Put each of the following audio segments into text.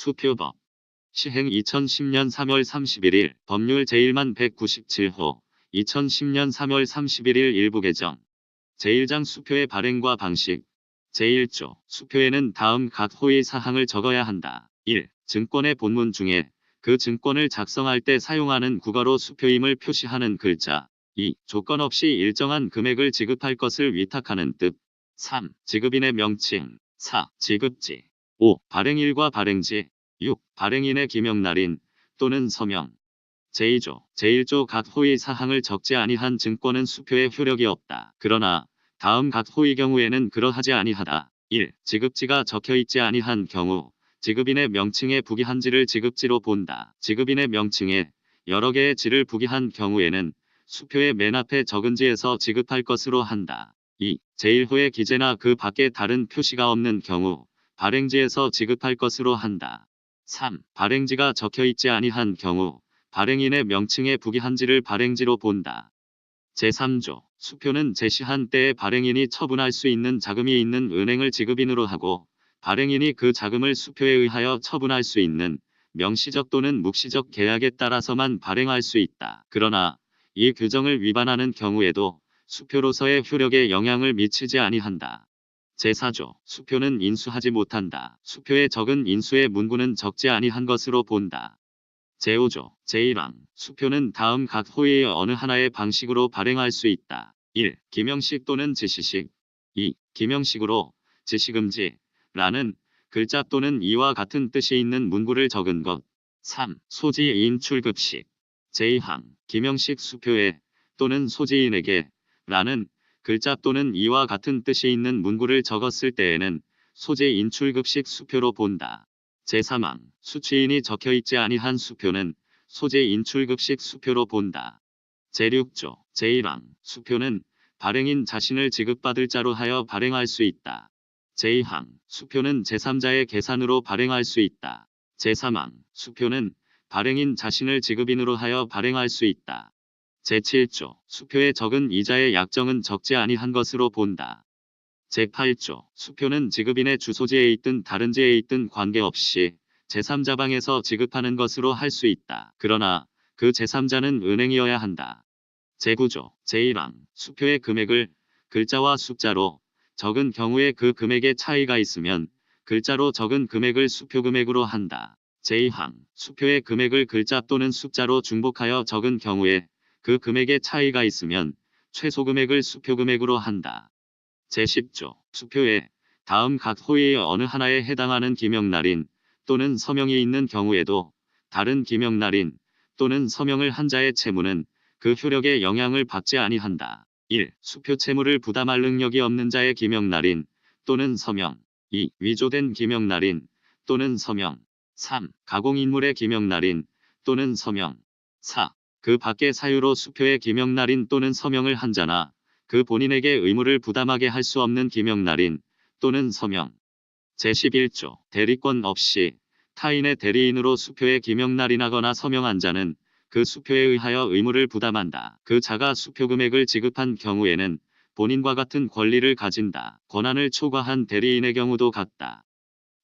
수표법 시행 2010년 3월 31일 법률 제1만 197호 2010년 3월 31일 일부 개정 제1장 수표의 발행과 방식 제1조 수표에는 다음 각 호의 사항을 적어야 한다. 1. 증권의 본문 중에 그 증권을 작성할 때 사용하는 국어로 수표임을 표시하는 글자. 2. 조건 없이 일정한 금액을 지급할 것을 위탁하는 뜻. 3. 지급인의 명칭. 4. 지급지. 5. 발행일과 발행지. 6. 발행인의 기명날인 또는 서명. 제2조, 제1조 각 호의 사항을 적지 아니한 증권은 수표에 효력이 없다. 그러나 다음 각 호의 경우에는 그러하지 아니하다. 1. 지급지가 적혀있지 아니한 경우 지급인의 명칭에 부기한 지를 지급지로 본다. 지급인의 명칭에 여러 개의 지를 부기한 경우에는 수표의 맨 앞에 적은 지에서 지급할 것으로 한다. 2. 제1호의 기재나 그 밖에 다른 표시가 없는 경우 발행지에서 지급할 것으로 한다. 3. 발행지가 적혀있지 아니한 경우 발행인의 명칭에 부기한 지를 발행지로 본다. 제3조 수표는 제시한 때에 발행인이 처분할 수 있는 자금이 있는 은행을 지급인으로 하고 발행인이 그 자금을 수표에 의하여 처분할 수 있는 명시적 또는 묵시적 계약에 따라서만 발행할 수 있다. 그러나 이 규정을 위반하는 경우에도 수표로서의 효력에 영향을 미치지 아니한다. 제4조 수표는 인수하지 못한다. 수표에 적은 인수의 문구는 적지 아니한 것으로 본다. 제5조 제1항 수표는 다음 각 호의 어느 하나의 방식으로 발행할 수 있다. 1. 기명식 또는 지시식. 2. 기명식으로 지시금지 라는 글자 또는 이와 같은 뜻이 있는 문구를 적은 것. 3. 소지인 출급식. 제2항 기명식 수표에 또는 소지인에게 라는 글자 또는 이와 같은 뜻이 있는 문구를 적었을 때에는 소지인 출급식 수표로 본다. 제3항 수취인이 적혀있지 아니한 수표는 소재 인출급식 수표로 본다. 제6조 제1항 수표는 발행인 자신을 지급받을 자로 하여 발행할 수 있다. 제2항 수표는 제3자의 계산으로 발행할 수 있다. 제3항 수표는 발행인 자신을 지급인으로 하여 발행할 수 있다. 제7조 수표에 적은 이자의 약정은 적지 아니한 것으로 본다. 제8조 수표는 지급인의 주소지에 있든 다른 지에 있든 관계없이 제3자방에서 지급하는 것으로 할 수 있다. 그러나 그 제3자는 은행이어야 한다. 제9조 제1항 수표의 금액을 글자와 숫자로 적은 경우에 그 금액에 차이가 있으면 글자로 적은 금액을 수표금액으로 한다. 제2항 수표의 금액을 글자 또는 숫자로 중복하여 적은 경우에 그 금액에 차이가 있으면 최소금액을 수표금액으로 한다. 제10조 수표에 다음 각 호의 어느 하나에 해당하는 기명날인 또는 서명이 있는 경우에도 다른 기명날인 또는 서명을 한 자의 채무는 그 효력에 영향을 받지 아니한다. 1. 수표 채무를 부담할 능력이 없는 자의 기명날인 또는 서명. 2. 위조된 기명날인 또는 서명. 3. 가공인물의 기명날인 또는 서명. 4. 그 밖의 사유로 수표의 기명날인 또는 서명을 한 자나 그 본인에게 의무를 부담하게 할 수 없는 기명날인 또는 서명. 제11조 대리권 없이 타인의 대리인으로 수표에 기명날인하거나 서명한 자는 그 수표에 의하여 의무를 부담한다. 그 자가 수표금액을 지급한 경우에는 본인과 같은 권리를 가진다. 권한을 초과한 대리인의 경우도 같다.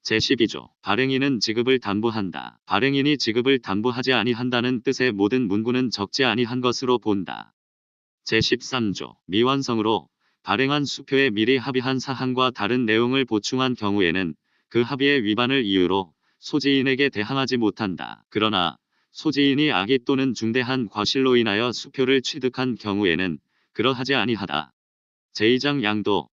제12조 발행인은 지급을 담보한다. 발행인이 지급을 담보하지 아니한다는 뜻의 모든 문구는 적지 아니한 것으로 본다. 제13조 미완성으로 발행한 수표에 미리 합의한 사항과 다른 내용을 보충한 경우에는 그 합의의 위반을 이유로 소지인에게 대항하지 못한다. 그러나 소지인이 악의 또는 중대한 과실로 인하여 수표를 취득한 경우에는 그러하지 아니하다. 제2장 양도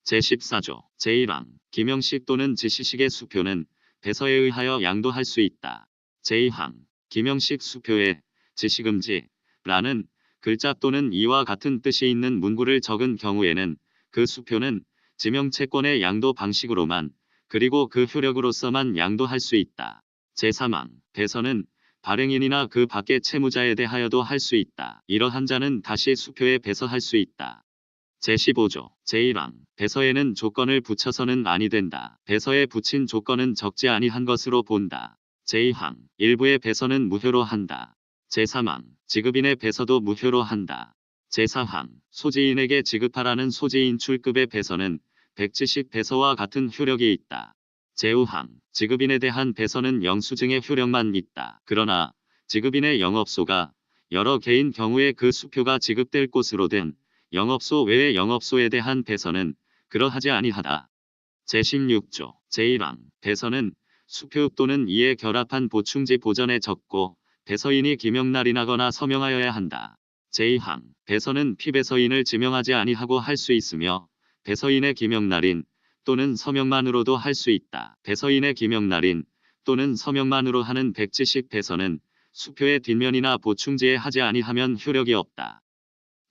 제14조 제1항 기명식 또는 지시식의 수표는 배서에 의하여 양도할 수 있다. 제2항 기명식 수표에 지시금지 라는 글자 또는 이와 같은 뜻이 있는 문구를 적은 경우에는 그 수표는 지명채권의 양도 방식으로만 그리고 그 효력으로서만 양도할 수 있다. 제3항 배서는 발행인이나 그 밖의 채무자에 대하여도 할 수 있다. 이러한 자는 다시 수표에 배서할 수 있다. 제15조 제1항 배서에는 조건을 붙여서는 아니 된다. 배서에 붙인 조건은 적지 아니한 것으로 본다. 제2항 일부의 배서는 무효로 한다. 제3항 지급인의 배서도 무효로 한다. 제4항 소지인에게 지급하라는 소지인 출급의 배서는 백지식 배서와 같은 효력이 있다. 제5항 지급인에 대한 배서는 영수증의 효력만 있다. 그러나 지급인의 영업소가 여러 개인 경우에 그 수표가 지급될 곳으로 된 영업소 외의 영업소에 대한 배서는 그러하지 아니하다. 제16조 제1항 배서는 수표 또는 이에 결합한 보충지 보전에 적고 배서인이 기명날인하거나 서명하여야 한다. 제2항 배서는 피배서인을 지명하지 아니하고 할 수 있으며 배서인의 기명날인 또는 서명만으로도 할 수 있다. 배서인의 기명날인 또는 서명만으로 하는 백지식 배서는 수표의 뒷면이나 보충지에 하지 아니하면 효력이 없다.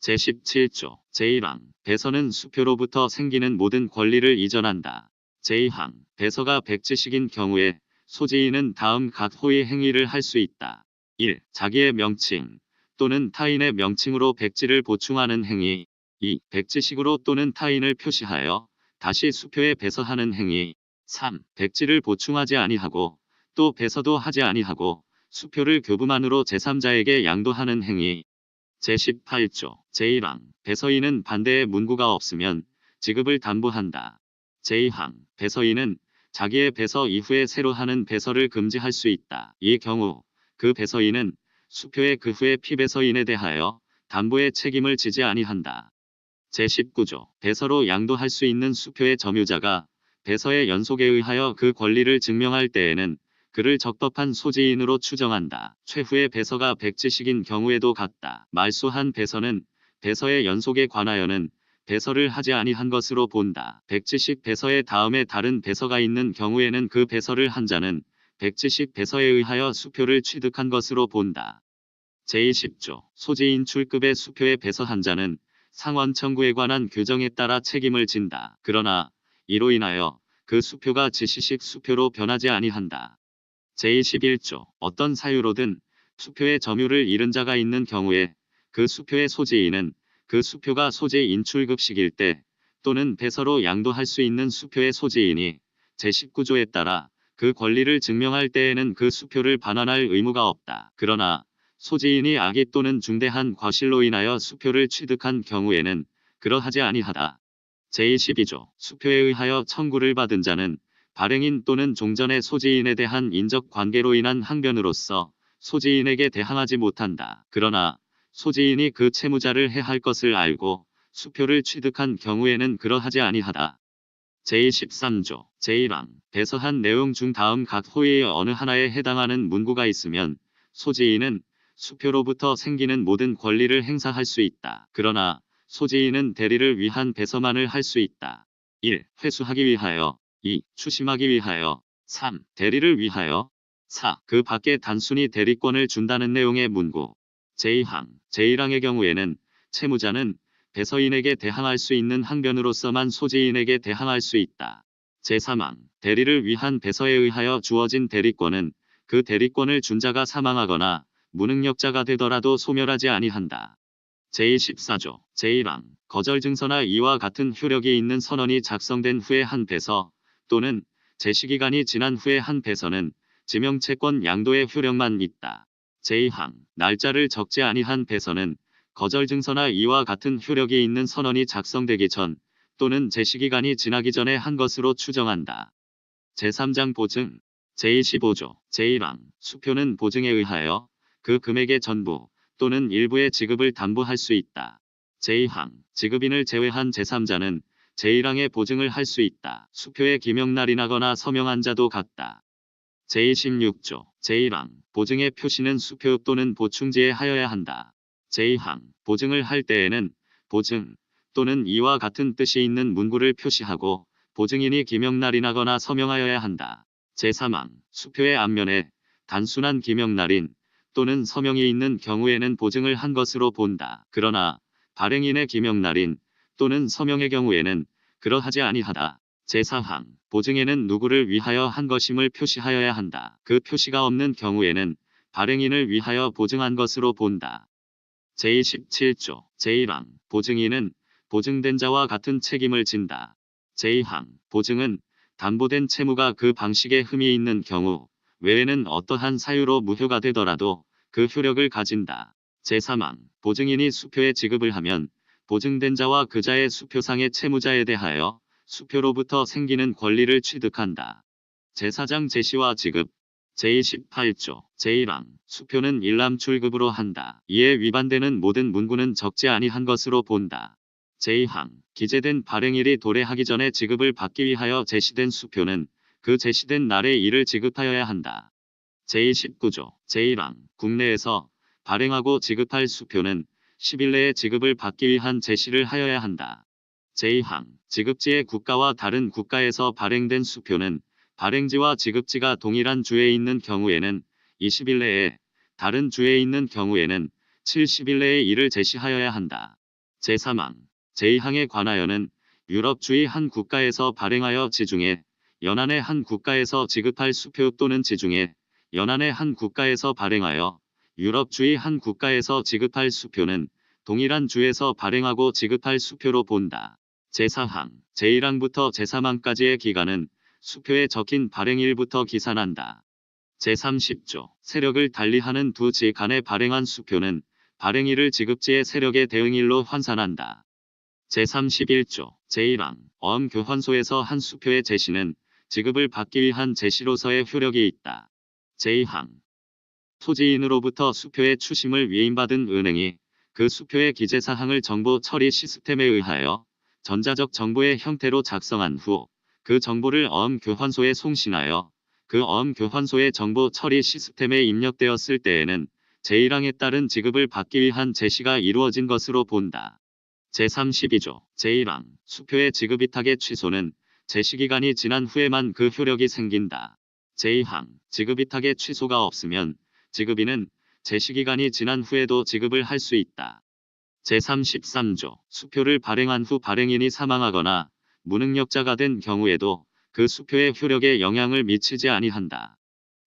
제17조 제1항 배서는 수표로부터 생기는 모든 권리를 이전한다. 제2항 배서가 백지식인 경우에 소지인은 다음 각 호의 행위를 할 수 있다. 1. 자기의 명칭 또는 타인의 명칭으로 백지를 보충하는 행위. 2. 백지식으로 또는 타인을 표시하여 다시 수표에 배서하는 행위. 3. 백지를 보충하지 아니하고 또 배서도 하지 아니하고 수표를 교부만으로 제3자에게 양도하는 행위. 제18조 제1항 배서인은 반대의 문구가 없으면 지급을 담보한다. 제2항 배서인은 자기의 배서 이후에 새로 하는 배서를 금지할 수 있다. 이 경우 그 배서인은 수표의 그 후의 피배서인에 대하여 담보의 책임을 지지 아니한다. 제19조 배서로 양도할 수 있는 수표의 점유자가 배서의 연속에 의하여 그 권리를 증명할 때에는 그를 적법한 소지인으로 추정한다. 최후의 배서가 백지식인 경우에도 같다. 말소한 배서는 배서의 연속에 관하여는 배서를 하지 아니한 것으로 본다. 백지식 배서의 다음에 다른 배서가 있는 경우에는 그 배서를 한 자는 백지식 배서에 의하여 수표를 취득한 것으로 본다. 제20조 소지인 출급의 수표의 배서 한 자는 상원 청구에 관한 규정에 따라 책임을 진다. 그러나 이로 인하여 그 수표가 지시식 수표로 변하지 아니한다. 제21조 어떤 사유로든 수표의 점유를 잃은 자가 있는 경우에 그 수표의 소지인은 그 수표가 소지인 출급식일 때 또는 배서로 양도할 수 있는 수표의 소지인이 제19조에 따라 그 권리를 증명할 때에는 그 수표를 반환할 의무가 없다. 그러나 소지인이 악의 또는 중대한 과실로 인하여 수표를 취득한 경우에는 그러하지 아니하다. 제22조 수표에 의하여 청구를 받은 자는 발행인 또는 종전의 소지인에 대한 인적 관계로 인한 항변으로서 소지인에게 대항하지 못한다. 그러나 소지인이 그 채무자를 해할 것을 알고 수표를 취득한 경우에는 그러하지 아니하다. 제23조 제1항 배서한 내용 중 다음 각 호의 어느 하나에 해당하는 문구가 있으면 소지인은 수표로부터 생기는 모든 권리를 행사할 수 있다. 그러나 소지인은 대리를 위한 배서만을 할 수 있다. 1. 회수하기 위하여 2. 추심하기 위하여 3. 대리를 위하여 4. 그 밖에 단순히 대리권을 준다는 내용의 문구. 제2항 제1항의 경우에는 채무자는 배서인에게 대항할 수 있는 항변으로서만 소지인에게 대항할 수 있다. 제3항 대리를 위한 배서에 의하여 주어진 대리권은 그 대리권을 준 자가 사망하거나 무능력자가 되더라도 소멸하지 아니한다. 제24조 제1항 거절증서나 이와 같은 효력이 있는 선언이 작성된 후에 한 배서 또는 제시기간이 지난 후에 한 배서는 지명채권 양도의 효력만 있다. 제2항 날짜를 적지 아니한 배서는 거절증서나 이와 같은 효력이 있는 선언이 작성되기 전 또는 제시기간이 지나기 전에 한 것으로 추정한다. 제3장 보증 제25조 제1항 수표는 보증에 의하여 그 금액의 전부 또는 일부의 지급을 담보할 수 있다. 제2항 지급인을 제외한 제3자는 제1항의 보증을 할 수 있다. 수표의 기명날인하거나 서명한 자도 같다. 제26조 제1항 보증의 표시는 수표 또는 보충지에 하여야 한다. 제2항 보증을 할 때에는 보증 또는 이와 같은 뜻이 있는 문구를 표시하고 보증인이 기명날인하거나 서명하여야 한다. 제3항 수표의 앞면에 단순한 기명날인 또는 서명이 있는 경우에는 보증을 한 것으로 본다. 그러나 발행인의 기명날인 또는 서명의 경우에는 그러하지 아니하다. 제4항 보증에는 누구를 위하여 한 것임을 표시하여야 한다. 그 표시가 없는 경우에는 발행인을 위하여 보증한 것으로 본다. 제27조 제1항 보증인은 보증된 자와 같은 책임을 진다. 제2항 보증은 담보된 채무가 그 방식에 흠이 있는 경우 외에는 어떠한 사유로 무효가 되더라도 그 효력을 가진다. 제3항 보증인이 수표에 지급을 하면 보증된 자와 그 자의 수표상의 채무자에 대하여 수표로부터 생기는 권리를 취득한다. 제4장 제시와 지급 제28조 제1항 수표는 일람 출급으로 한다. 이에 위반되는 모든 문구는 적지 아니한 것으로 본다. 제2항 기재된 발행일이 도래하기 전에 지급을 받기 위하여 제시된 수표는 그 제시된 날에 이를 지급하여야 한다. 제29조 제1항 국내에서 발행하고 지급할 수표는 10일 내에 지급을 받기 위한 제시를 하여야 한다. 제2항 지급지의 국가와 다른 국가에서 발행된 수표는 발행지와 지급지가 동일한 주에 있는 경우에는 20일 내에, 다른 주에 있는 경우에는 70일 내에 이를 제시하여야 한다. 제3항 제2항에 관하여는 유럽주의 한 국가에서 발행하여 지중해, 연안의 한 국가에서 지급할 수표 또는 지중해, 연안의 한 국가에서 발행하여 유럽주의 한 국가에서 지급할 수표는 동일한 주에서 발행하고 지급할 수표로 본다. 제4항 제1항부터 제3항까지의 기간은 수표에 적힌 발행일부터 기산한다. 제30조 세력을 달리하는 두 지 간에 발행한 수표는 발행일을 지급지의 세력의 대응일로 환산한다. 제31조 제1항 어음교환소에서 한 수표의 제시는 지급을 받기 위한 제시로서의 효력이 있다. 제2항 소지인으로부터 수표의 추심을 위임받은 은행이 그 수표의 기재사항을 정보 처리 시스템에 의하여 전자적 정보의 형태로 작성한 후 그 정보를 어음교환소에 송신하여 그 어음교환소의 정보 처리 시스템에 입력되었을 때에는 제1항에 따른 지급을 받기 위한 제시가 이루어진 것으로 본다. 제32조 제1항 수표의 지급이탁의 취소는 제시기간이 지난 후에만 그 효력이 생긴다. 제2항 지급이탁의 취소가 없으면 지급인은 제시기간이 지난 후에도 지급을 할 수 있다. 제33조 수표를 발행한 후 발행인이 사망하거나 무능력자가 된 경우에도 그 수표의 효력에 영향을 미치지 아니한다.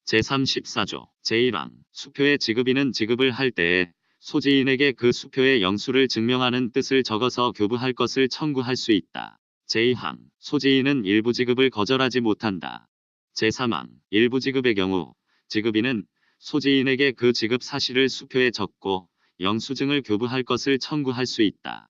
제34조 제1항 수표의 지급인은 지급을 할 때에 소지인에게 그 수표의 영수를 증명하는 뜻을 적어서 교부할 것을 청구할 수 있다. 제2항 소지인은 일부 지급을 거절하지 못한다. 제3항 일부 지급의 경우 지급인은 소지인에게 그 지급 사실을 수표에 적고 영수증을 교부할 것을 청구할 수 있다.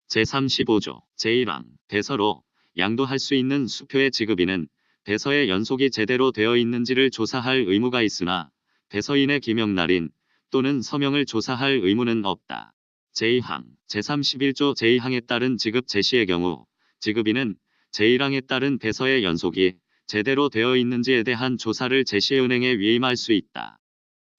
제35조 제1항 배서로 양도할 수 있는 수표의 지급인은 배서의 연속이 제대로 되어 있는지를 조사할 의무가 있으나 배서인의 기명날인 또는 서명을 조사할 의무는 없다. 제2항 제31조 제2항에 따른 지급 제시의 경우 지급인은 제1항에 따른 배서의 연속이 제대로 되어 있는지에 대한 조사를 제시은행에 위임할 수 있다.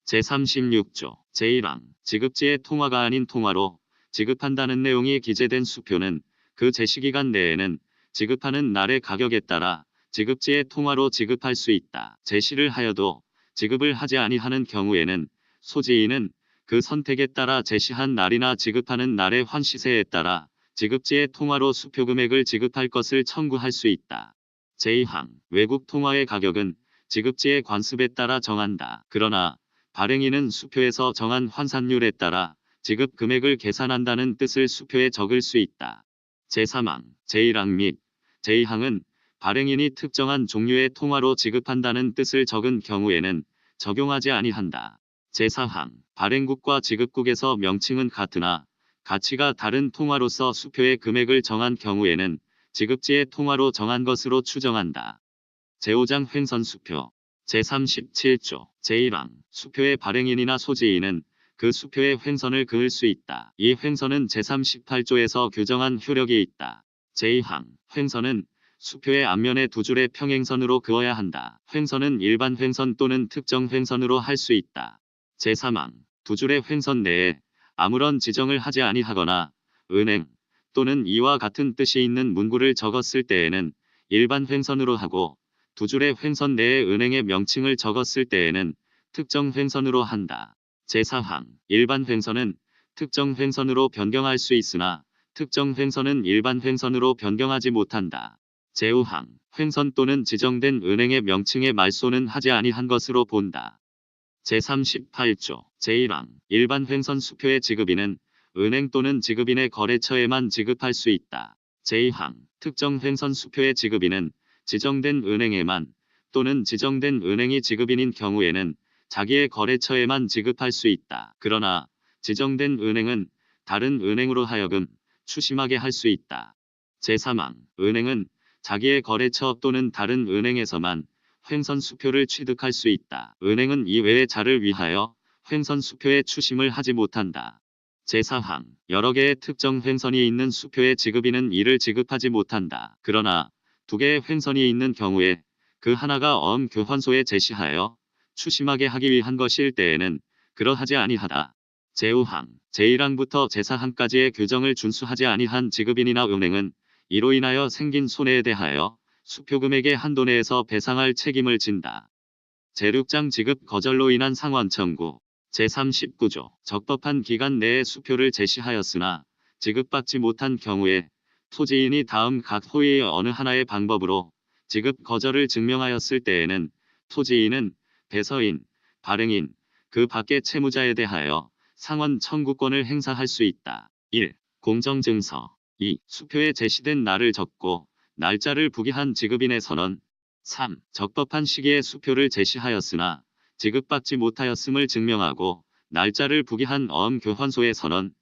제36조 제1항 지급지의 통화가 아닌 통화로 지급한다는 내용이 기재된 수표는 그 제시기간 내에는 지급하는 날의 가격에 따라 지급지의 통화로 지급할 수 있다. 제시를 하여도 지급을 하지 아니하는 경우에는 소지인은 그 선택에 따라 제시한 날이나 지급하는 날의 환시세에 따라 지급지의 통화로 수표 금액을 지급할 것을 청구할 수 있다. 제2항 외국 통화의 가격은 지급지의 관습에 따라 정한다. 그러나 발행인은 수표에서 정한 환산율에 따라 지급 금액을 계산한다는 뜻을 수표에 적을 수 있다. 제3항 제1항 및 제2항은 발행인이 특정한 종류의 통화로 지급한다는 뜻을 적은 경우에는 적용하지 아니한다. 제4항 발행국과 지급국에서 명칭은 같으나 가치가 다른 통화로서 수표의 금액을 정한 경우에는 지급지의 통화로 정한 것으로 추정한다. 제5장 횡선수표 제37조 제1항 수표의 발행인이나 소지인은 그 수표의 횡선을 그을 수 있다. 이 횡선은 제38조에서 규정한 효력이 있다. 제2항 횡선은 수표의 앞면에 두 줄의 평행선으로 그어야 한다. 횡선은 일반 횡선 또는 특정 횡선으로 할 수 있다. 제3항 두 줄의 횡선 내에 아무런 지정을 하지 아니하거나 은행 또는 이와 같은 뜻이 있는 문구를 적었을 때에는 일반 횡선으로 하고 두 줄의 횡선 내에 은행의 명칭을 적었을 때에는 특정 횡선으로 한다. 제4항 일반 횡선은 특정 횡선으로 변경할 수 있으나 특정 횡선은 일반 횡선으로 변경하지 못한다. 제5항 횡선 또는 지정된 은행의 명칭에 말소는 하지 아니한 것으로 본다. 제38조 제1항 일반 횡선 수표의 지급인은 은행 또는 지급인의 거래처에만 지급할 수 있다. 제2항 특정 횡선 수표의 지급인은 지정된 은행에만 또는 지정된 은행이 지급인인 경우에는 자기의 거래처에만 지급할 수 있다. 그러나 지정된 은행은 다른 은행으로 하여금 추심하게 할 수 있다. 제3항 은행은 자기의 거래처 또는 다른 은행에서만 횡선 수표를 취득할 수 있다. 은행은 이외의 자를 위하여 횡선 수표에 추심을 하지 못한다. 제4항 여러 개의 특정 횡선이 있는 수표의 지급인은 이를 지급하지 못한다. 그러나 두 개의 횡선이 있는 경우에 그 하나가 교환소에 제시하여 추심하게 하기 위한 것일 때에는 그러하지 아니하다. 제5항 제1항부터 제4항까지의 규정을 준수하지 아니한 지급인이나 은행은 이로 인하여 생긴 손해에 대하여 수표금액의 한도 내에서 배상할 책임을 진다. 제6장 지급 거절로 인한 상환 청구 제39조 적법한 기간 내에 수표를 제시하였으나 지급받지 못한 경우에 토지인이 다음 각 호의의 어느 하나의 방법으로 지급 거절을 증명하였을 때에는 토지인은 배서인, 발행인, 그 밖의 채무자에 대하여 상환 청구권을 행사할 수 있다. 1. 공정증서 2. 수표에 제시된 날을 적고 날짜를 부기한 지급인의 선언 3. 적법한 시기에 수표를 제시하였으나 지급받지 못하였음을 증명하고 날짜를 부기한 교환소의 선언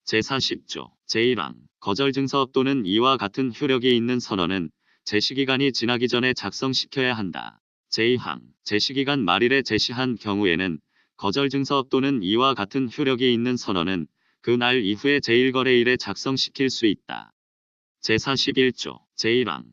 제40조 제1항 거절증서 또는 이와 같은 효력이 있는 선언은 제시기간이 지나기 전에 작성시켜야 한다. 제2항 제시기간 말일에 제시한 경우에는 거절증서 또는 이와 같은 효력이 있는 선언은 그 날 이후에 제1거래일에 작성시킬 수 있다. 제41조 제1항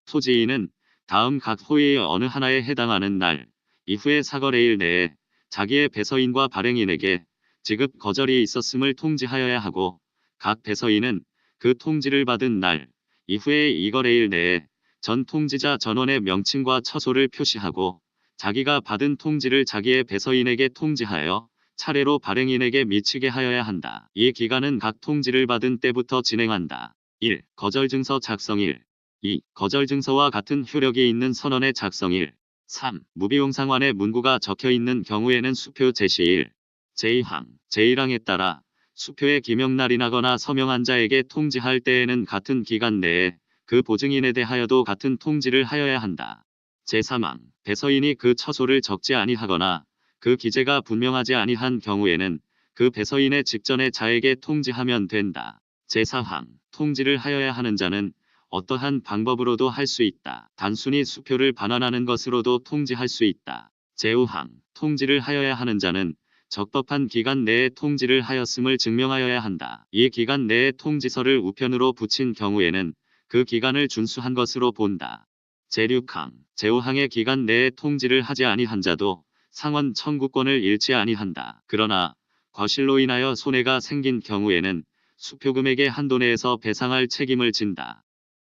토지인은 다음 각 호의의 어느 하나에 해당하는 날 이후의 사거래일 내에 자기의 배서인과 발행인에게 지급 거절이 있었음을 통지하여야 하고 각 배서인은 그 통지를 받은 날 이후의 이거래일 내에 전 통지자 전원의 명칭과 처소를 표시하고 자기가 받은 통지를 자기의 배서인에게 통지하여 차례로 발행인에게 미치게 하여야 한다. 이 기간은 각 통지를 받은 때부터 진행한다. 1. 거절증서 작성일 2. 거절증서와 같은 효력이 있는 선언의 작성일 3. 무비용상환의 문구가 적혀있는 경우에는 수표 제시일 제2항 제1항에 따라 수표의 기명날이 나거나 서명한 자에게 통지할 때에는 같은 기간 내에 그 보증인에 대하여도 같은 통지를 하여야 한다. 제3항 배서인이 그 처소를 적지 아니하거나 그 기재가 분명하지 아니한 경우에는 그 배서인의 직전의 자에게 통지하면 된다. 제4항 통지를 하여야 하는 자는 어떠한 방법으로도 할 수 있다. 단순히 수표를 반환하는 것으로도 통지할 수 있다. 제5항 통지를 하여야 하는 자는 적법한 기간 내에 통지를 하였음을 증명하여야 한다. 이 기간 내에 통지서를 우편으로 붙인 경우에는 그 기간을 준수한 것으로 본다. 제6항 제5항의 기간 내에 통지를 하지 아니한 자도 상환 청구권을 잃지 아니한다. 그러나 과실로 인하여 손해가 생긴 경우에는 수표금액의 한도 내에서 배상할 책임을 진다.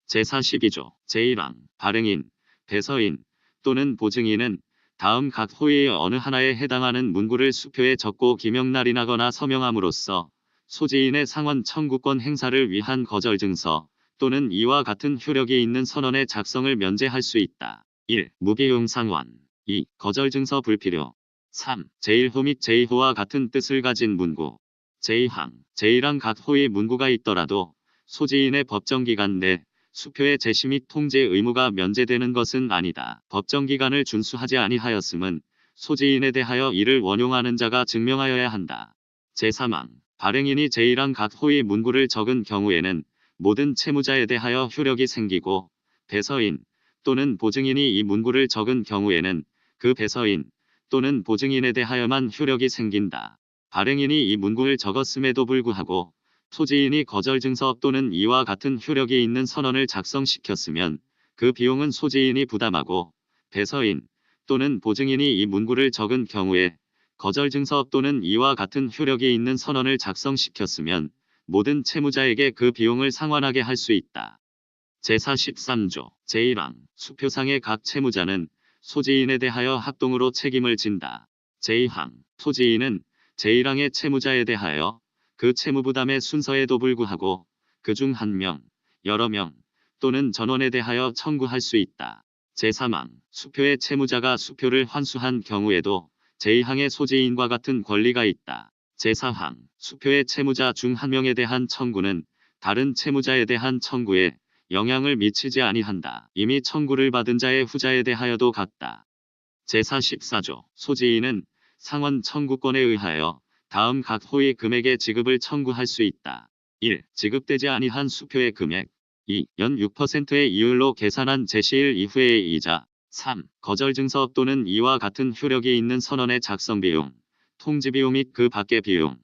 제42조 제1항 발행인, 배서인 또는 보증인은 다음 각 호의의 어느 하나에 해당하는 문구를 수표에 적고 기명날이 나거나 서명함으로써 소지인의 상환 청구권 행사를 위한 거절증서 또는 이와 같은 효력이 있는 선언의 작성을 면제할 수 있다. 1. 무비용 상환 2. 거절증서 불필요 3. 제1호 및 제2호와 같은 뜻을 가진 문구 제2항 제1항 각 호의 문구가 있더라도 소지인의 법정기간 내 수표의 제시 및 통지 의무가 면제되는 것은 아니다. 법정기간을 준수하지 아니하였음은 소지인에 대하여 이를 원용하는 자가 증명하여야 한다. 제3항 발행인이 제1항 각 호의 문구를 적은 경우에는 모든 채무자에 대하여 효력이 생기고 배서인 또는 보증인이 이 문구를 적은 경우에는 그 배서인 또는 보증인에 대하여만 효력이 생긴다. 발행인이 이 문구를 적었음에도 불구하고 토지인이 거절증서 또는 이와 같은 효력이 있는 선언을 작성시켰으면 그 비용은 소지인이 부담하고 배서인 또는 보증인이 이 문구를 적은 경우에 거절증서 또는 이와 같은 효력이 있는 선언을 작성시켰으면 모든 채무자에게 그 비용을 상환하게 할 수 있다. 제43조 제1항 수표상의 각 채무자는 소지인에 대하여 합동으로 책임을 진다. 제2항 토지인은 제1항의 채무자에 대하여 그 채무부담의 순서에도 불구하고 그중 한 명, 여러 명 또는 전원에 대하여 청구할 수 있다. 제3항 수표의 채무자가 수표를 환수한 경우에도 제2항의 소지인과 같은 권리가 있다. 제4항 수표의 채무자 중 한 명에 대한 청구는 다른 채무자에 대한 청구에 영향을 미치지 아니한다. 이미 청구를 받은 자의 후자에 대하여도 같다. 제44조 소지인은 상환 청구권에 의하여 다음 각 호의 금액의 지급을 청구할 수 있다. 1. 지급되지 아니한 수표의 금액 2. 연 6%의 이율로 계산한 제시일 이후의 이자 3. 거절증서 또는 이와 같은 효력이 있는 선언의 작성 비용, 통지 비용 및 그 밖의 비용.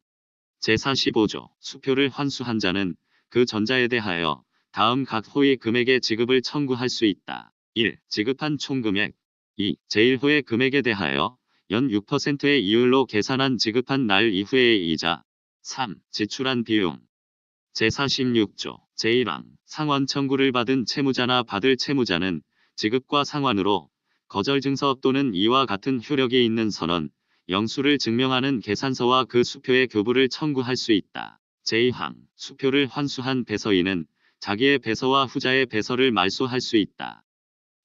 제45조 수표를 환수한 자는 그 전자에 대하여 다음 각 호의 금액의 지급을 청구할 수 있다. 1. 지급한 총금액. 2. 제1호의 금액에 대하여 연 6%의 이율로 계산한 지급한 날 이후의 이자. 3. 지출한 비용. 제46조 제1항 상환 청구를 받은 채무자나 받을 채무자는 지급과 상환으로 거절증서 또는 이와 같은 효력이 있는 선언, 영수를 증명하는 계산서와 그 수표의 교부를 청구할 수 있다. 제2항 수표를 환수한 배서인은 자기의 배서와 후자의 배서를 말소할 수 있다.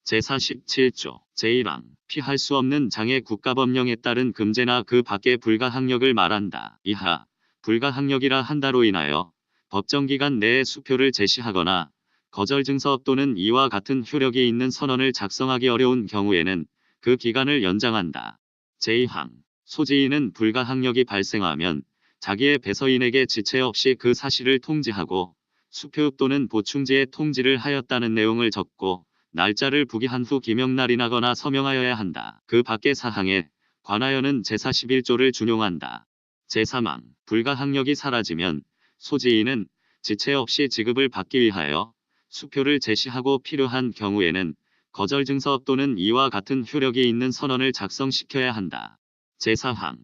제47조 제1항 피할 수 없는 장애 국가법령에 따른 금제나 그 밖의 불가항력을 말한다. 이하 불가항력이라 한다로 인하여 법정기간 내에 수표를 제시하거나 거절증서 또는 이와 같은 효력이 있는 선언을 작성하기 어려운 경우에는 그 기간을 연장한다. 제2항 소지인은 불가항력이 발생하면 자기의 배서인에게 지체 없이 그 사실을 통지하고 수표 또는 보충지에 통지를 하였다는 내용을 적고 날짜를 부기한 후 기명날인하거나 서명하여야 한다. 그 밖의 사항에 관하여는 제41조를 준용한다. 제3항 불가항력이 사라지면 소지인은 지체 없이 지급을 받기 위하여 수표를 제시하고 필요한 경우에는 거절증서 또는 이와 같은 효력이 있는 선언을 작성시켜야 한다. 제4항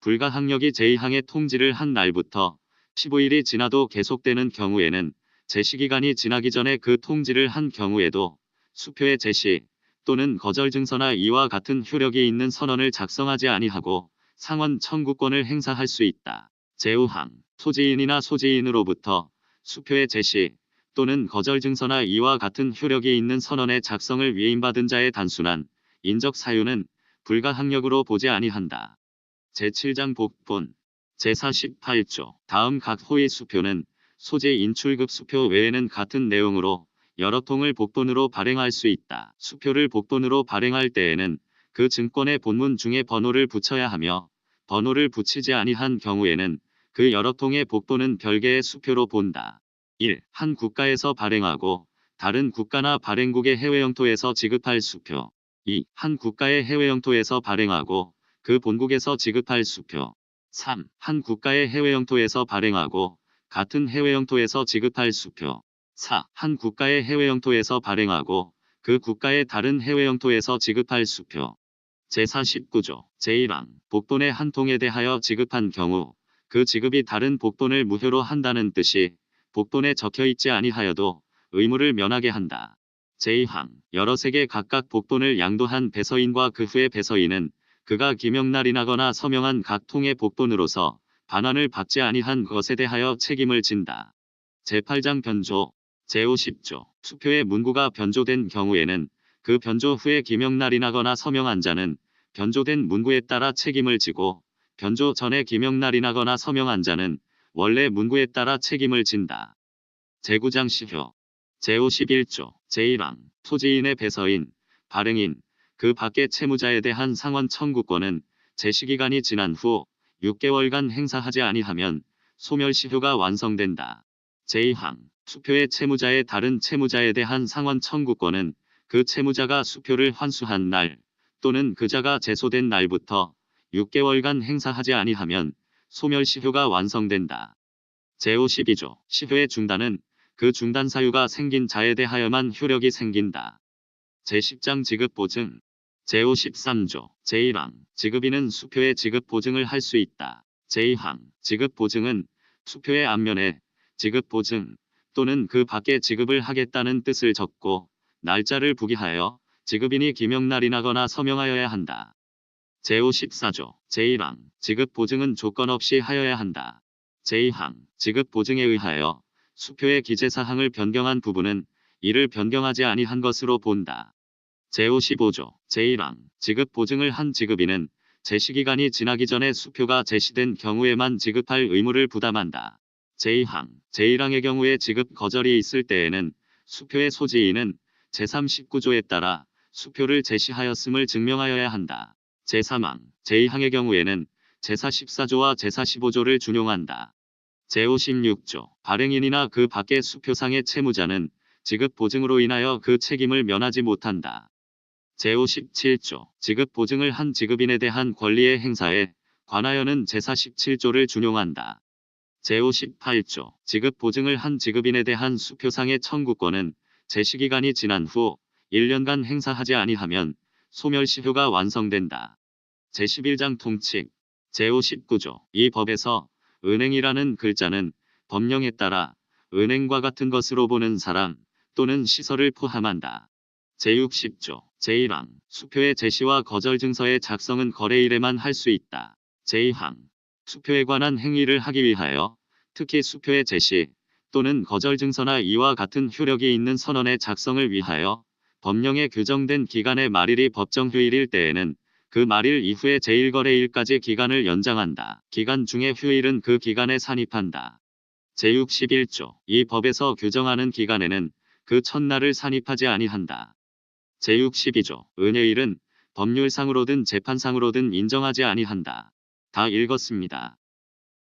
불가항력이 제2항에 통지를 한 날부터 15일이 지나도 계속되는 경우에는 제시기간이 지나기 전에 그 통지를 한 경우에도 수표의 제시 또는 거절증서나 이와 같은 효력이 있는 선언을 작성하지 아니하고 상환 청구권을 행사할 수 있다. 제5항 소지인이나 소지인으로부터 수표의 제시 또는 거절증서나 이와 같은 효력이 있는 선언의 작성을 위임받은 자의 단순한 인적 사유는 불가항력으로 보지 아니한다. 제7장 복본 제48조 다음 각 호의 수표는 소재 인출급 수표 외에는 같은 내용으로 여러 통을 복본으로 발행할 수 있다. 수표를 복본으로 발행할 때에는 그 증권의 본문 중에 번호를 붙여야 하며 번호를 붙이지 아니한 경우에는 그 여러 통의 복본은 별개의 수표로 본다. 1. 한 국가에서 발행하고 다른 국가나 발행국의 해외 영토에서 지급할 수표. 2. 한 국가의 해외 영토에서 발행하고 그 본국에서 지급할 수표. 3. 한 국가의 해외 영토에서 발행하고 같은 해외 영토에서 지급할 수표. 4. 한 국가의 해외 영토에서 발행하고 그 국가의 다른 해외 영토에서 지급할 수표. 제49조 제1항 복본의 한 통에 대하여 지급한 경우 그 지급이 다른 복본을 무효로 한다는 뜻이 복본에 적혀있지 아니하여도 의무를 면하게 한다. 제2항 여러 색의 각각 복본을 양도한 배서인과 그 후의 배서인은 그가 기명날인하거나 서명한 각 통의 복본으로서 반환을 받지 아니한 것에 대하여 책임을 진다. 제8장 변조 제50조 수표의 문구가 변조된 경우에는 그 변조 후에 기명날인하거나 서명한 자는 변조된 문구에 따라 책임을 지고 변조 전에 기명날인하거나 서명한 자는 원래 문구에 따라 책임을 진다. 제9장 시효 제51조 제1항 소지인의 배서인, 발행인, 그 밖의 채무자에 대한 상환 청구권은 제시기간이 지난 후 6개월간 행사하지 아니하면 소멸시효가 완성된다. 제2항 수표의 채무자의 다른 채무자에 대한 상환 청구권은 그 채무자가 수표를 환수한 날 또는 그 자가 제소된 날부터 6개월간 행사하지 아니하면 소멸시효가 완성된다. 제52조 시효의 중단은 그 중단 사유가 생긴 자에 대하여만 효력이 생긴다. 제10장 지급보증 제53조 제1항 지급인은 수표의 지급보증을 할 수 있다. 제2항 지급보증은 수표의 앞면에 지급보증 또는 그 밖에 지급을 하겠다는 뜻을 적고 날짜를 부기하여 지급인이 기명날인하거나 서명하여야 한다. 제54조 제1항 지급보증은 조건 없이 하여야 한다. 제2항 지급보증에 의하여 수표의 기재사항을 변경한 부분은 이를 변경하지 아니한 것으로 본다. 제55조 제1항 지급보증을 한 지급인은 제시기간이 지나기 전에 수표가 제시된 경우에만 지급할 의무를 부담한다. 제2항 제1항의 경우에 지급 거절이 있을 때에는 수표의 소지인은 제39조에 따라 수표를 제시하였음을 증명하여야 한다. 제3항 제2항의 경우에는 제44조와 제45조를 준용한다. 제56조 발행인이나 그 밖의 수표상의 채무자는 지급 보증으로 인하여 그 책임을 면하지 못한다. 제57조 지급 보증을 한 지급인에 대한 권리의 행사에 관하여는 제47조를 준용한다. 제58조 지급 보증을 한 지급인에 대한 수표상의 청구권은 제시기간이 지난 후 1년간 행사하지 아니하면 소멸시효가 완성된다. 제11장 통칙 제59조 이 법에서 은행이라는 글자는 법령에 따라 은행과 같은 것으로 보는 사람 또는 시설을 포함한다. 제60조 제1항 수표의 제시와 거절 증서의 작성은 거래일에만 할 수 있다. 제2항 수표에 관한 행위를 하기 위하여 특히 수표의 제시 또는 거절 증서나 이와 같은 효력이 있는 선언의 작성을 위하여 법령에 규정된 기간의 말일이 법정휴일일 때에는 그 말일 이후의 제1거래일까지 기간을 연장한다. 기간 중의 휴일은 그 기간에 산입한다. 제61조 이 법에서 규정하는 기간에는 그 첫날을 산입하지 아니한다. 제62조 은혜일은 법률상으로든 재판상으로든 인정하지 아니한다. 다 읽었습니다.